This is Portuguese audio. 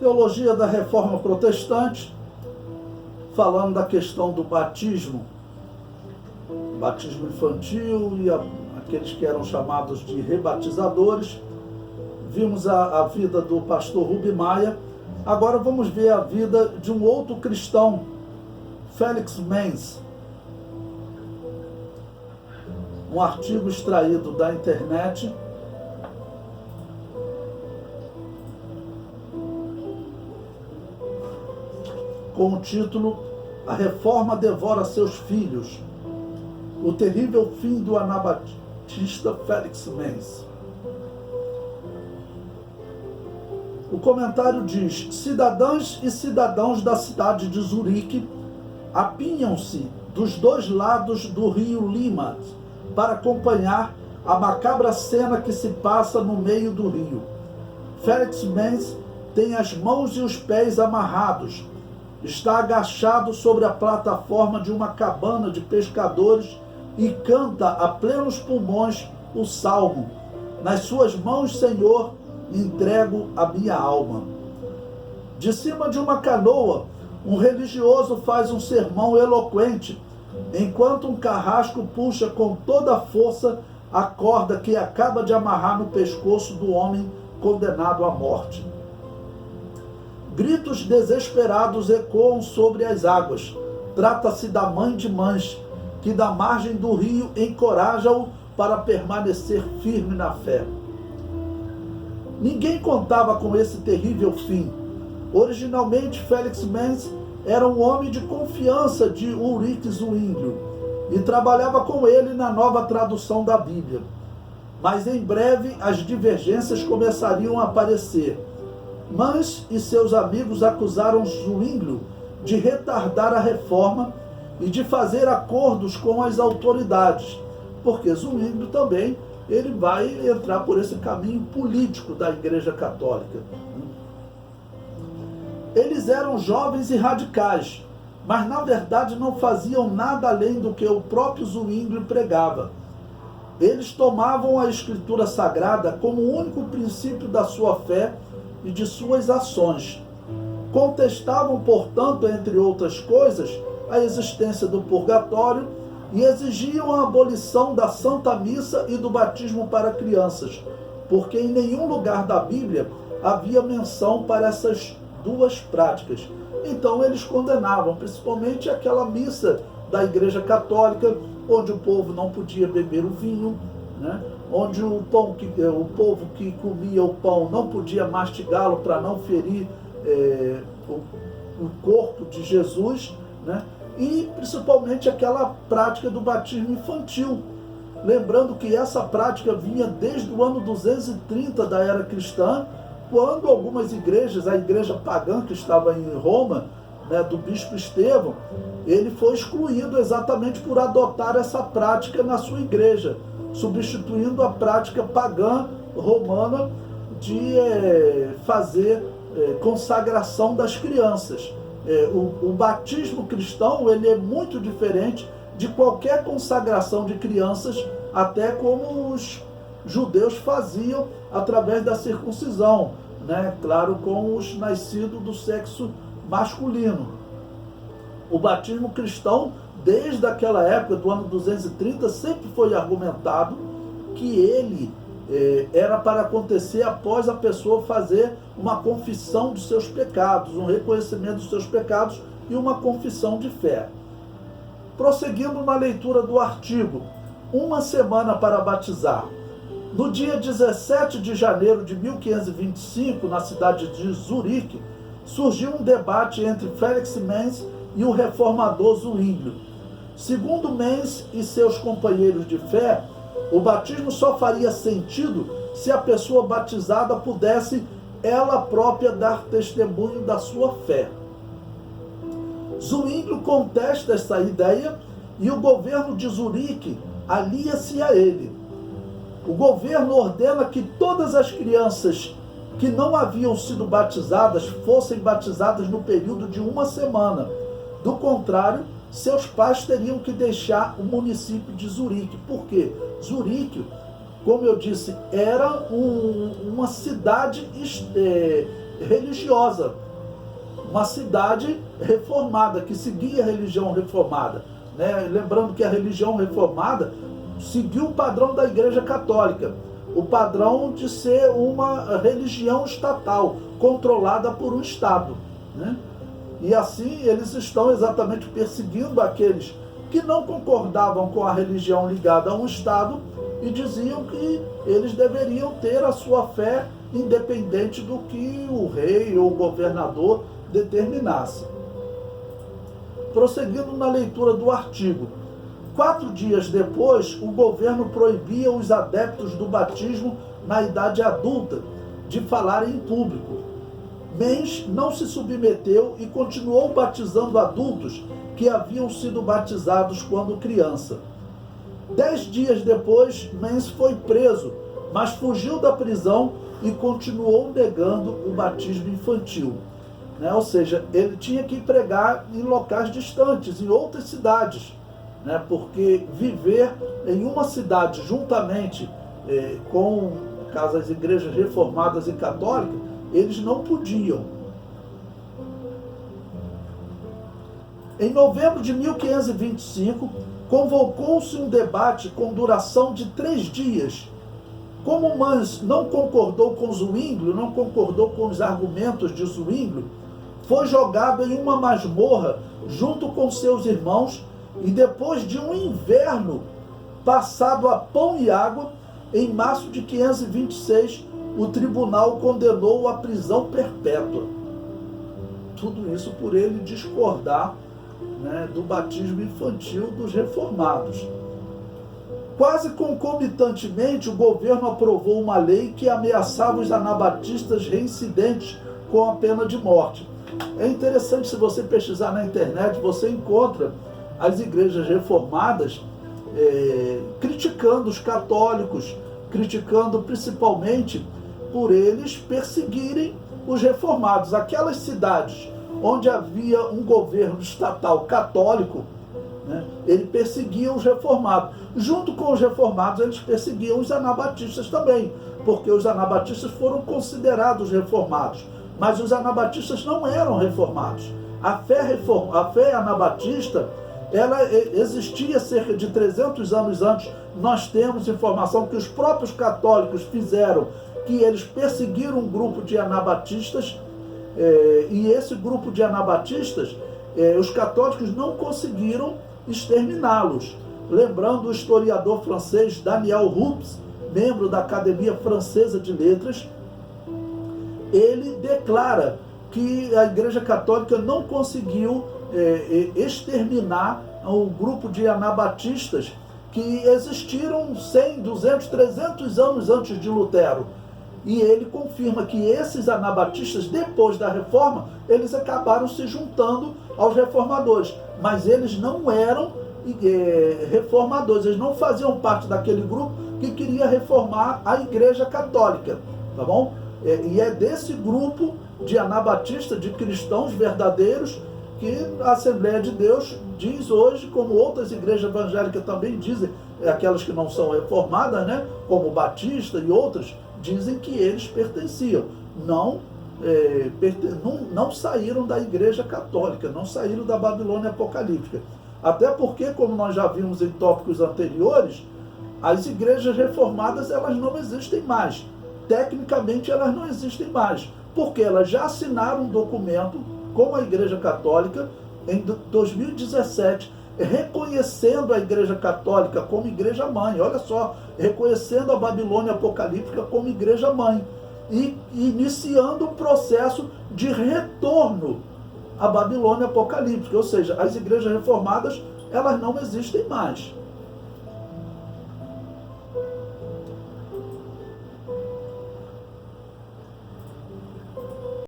Teologia da Reforma Protestante, falando da questão do batismo infantil e aqueles que eram chamados de rebatizadores. Vimos a vida do pastor Rubem Maia. Agora vamos ver a vida de um outro cristão, Felix Menz. Um artigo extraído da internet. Com o título A Reforma Devora Seus Filhos. O terrível fim do anabatista Felix Menz. O comentário diz: cidadãs e cidadãos da cidade de Zurique apinham-se dos dois lados do rio Limmat para acompanhar a macabra cena que se passa no meio do rio. Felix Menz tem as mãos e os pés amarrados. Está agachado sobre a plataforma de uma cabana de pescadores e canta a plenos pulmões o salmo: nas suas mãos, Senhor, entrego a minha alma. De cima de uma canoa, um religioso faz um sermão eloquente, enquanto um carrasco puxa com toda a força a corda que acaba de amarrar no pescoço do homem condenado à morte. Gritos desesperados ecoam sobre as águas. Trata-se da mãe de mães, que da margem do rio encoraja-o para permanecer firme na fé. Ninguém contava com esse terrível fim. Originalmente, Felix Menz era um homem de confiança de Ulrich Zwinglio e trabalhava com ele na nova tradução da Bíblia. Mas em breve as divergências começariam a aparecer. Menz e seus amigos acusaram Zwinglio de retardar a reforma e de fazer acordos com as autoridades, porque Zwinglio também ele vai entrar por esse caminho político da Igreja Católica. Eles eram jovens e radicais, mas na verdade não faziam nada além do que o próprio Zwinglio pregava. Eles tomavam a Escritura Sagrada como o único princípio da sua fé e de suas ações. Contestavam, portanto, entre outras coisas, a existência do purgatório e exigiam a abolição da Santa Missa e do batismo para crianças, porque em nenhum lugar da Bíblia havia menção para essas duas práticas. Então eles condenavam, principalmente aquela missa da Igreja Católica, onde o povo não podia beber o vinho, né? Onde o povo que comia o pão não podia mastigá-lo para não ferir o corpo de Jesus, né? E principalmente aquela prática do batismo infantil. Lembrando que essa prática vinha desde o ano 230 da era cristã, quando algumas igrejas, a igreja pagã que estava em Roma, né, do bispo Estevão, ele foi excluído exatamente por adotar essa prática na sua igreja, substituindo a prática pagã romana de fazer consagração das crianças. O batismo cristão ele é muito diferente de qualquer consagração de crianças, até como os judeus faziam através da circuncisão, né? Claro, com os nascidos do sexo masculino. O batismo cristão, desde aquela época, do ano 230, sempre foi argumentado que ele era para acontecer após a pessoa fazer uma confissão dos seus pecados, um reconhecimento dos seus pecados e uma confissão de fé. Prosseguindo na leitura do artigo, uma semana para batizar. No dia 17 de janeiro de 1525, na cidade de Zurique, surgiu um debate entre Felix Menz e o reformador Zwinglio. Segundo Menz e seus companheiros de fé, o batismo só faria sentido se a pessoa batizada pudesse ela própria dar testemunho da sua fé. Zwinglio contesta essa ideia e o governo de Zurique alia-se a ele. O governo ordena que todas as crianças que não haviam sido batizadas fossem batizadas no período de uma semana. Do contrário, seus pais teriam que deixar o município de Zurique. Por quê? Zurique, como eu disse, era uma cidade religiosa, uma cidade reformada, que seguia a religião reformada, né? Lembrando que a religião reformada seguiu o padrão da Igreja Católica, o padrão de ser uma religião estatal, controlada por um Estado, né? E assim eles estão exatamente perseguindo aqueles que não concordavam com a religião ligada a um Estado e diziam que eles deveriam ter a sua fé independente do que o rei ou o governador determinasse. Prosseguindo na leitura do artigo. 4 dias depois, o governo proibia os adeptos do batismo na idade adulta de falarem em público. Mengs não se submeteu e continuou batizando adultos que haviam sido batizados quando criança. 10 dias depois, Mengs foi preso, mas fugiu da prisão e continuou negando o batismo infantil. Né? Ou seja, ele tinha que pregar em locais distantes, em outras cidades, né? Porque viver em uma cidade juntamente com as igrejas reformadas e católicas, eles não podiam. Em novembro de 1525, convocou-se um debate com duração de 3 dias. Como Mans não concordou com Zwinglio, não concordou com os argumentos de Zwinglio, foi jogado em uma masmorra junto com seus irmãos e depois de um inverno passado a pão e água, em março de 526, o tribunal condenou-o à prisão perpétua. Tudo isso por ele discordar, né, do batismo infantil dos reformados. Quase concomitantemente, o governo aprovou uma lei que ameaçava os anabatistas reincidentes com a pena de morte. É interessante, se você pesquisar na internet, você encontra as igrejas reformadas criticando os católicos, criticando principalmente por eles perseguirem os reformados. Aquelas cidades onde havia um governo estatal católico, né, ele perseguia os reformados. Junto com os reformados, eles perseguiam os anabatistas também, porque os anabatistas foram considerados reformados, mas os anabatistas não eram reformados. A fé anabatista, ela existia cerca de 300 anos antes. Nós temos informação que os próprios católicos fizeram, que eles perseguiram um grupo de anabatistas, e esse grupo de anabatistas, os católicos não conseguiram exterminá-los. Lembrando o historiador francês Daniel Rups, membro da Academia Francesa de Letras, ele declara que a Igreja Católica não conseguiu exterminar o grupo de anabatistas que existiram 100, 200, 300 anos antes de Lutero. E ele confirma que esses anabatistas, depois da reforma, eles acabaram se juntando aos reformadores. Mas eles não eram reformadores, eles não faziam parte daquele grupo que queria reformar a Igreja Católica, tá bom? E é desse grupo de anabatistas, de cristãos verdadeiros, que a Assembleia de Deus diz hoje, como outras igrejas evangélicas também dizem, aquelas que não são reformadas, né, como Batista e outras, dizem que eles pertenciam. Não saíram da Igreja Católica, não saíram da Babilônia Apocalíptica. Até porque, como nós já vimos em tópicos anteriores, as igrejas reformadas, elas não existem mais. Tecnicamente, elas não existem mais, porque elas já assinaram um documento com a Igreja Católica em 2017, reconhecendo a Igreja Católica como Igreja Mãe. Olha só, reconhecendo a Babilônia Apocalíptica como Igreja Mãe e iniciando um processo de retorno à Babilônia Apocalíptica. Ou seja, as igrejas reformadas, elas não existem mais.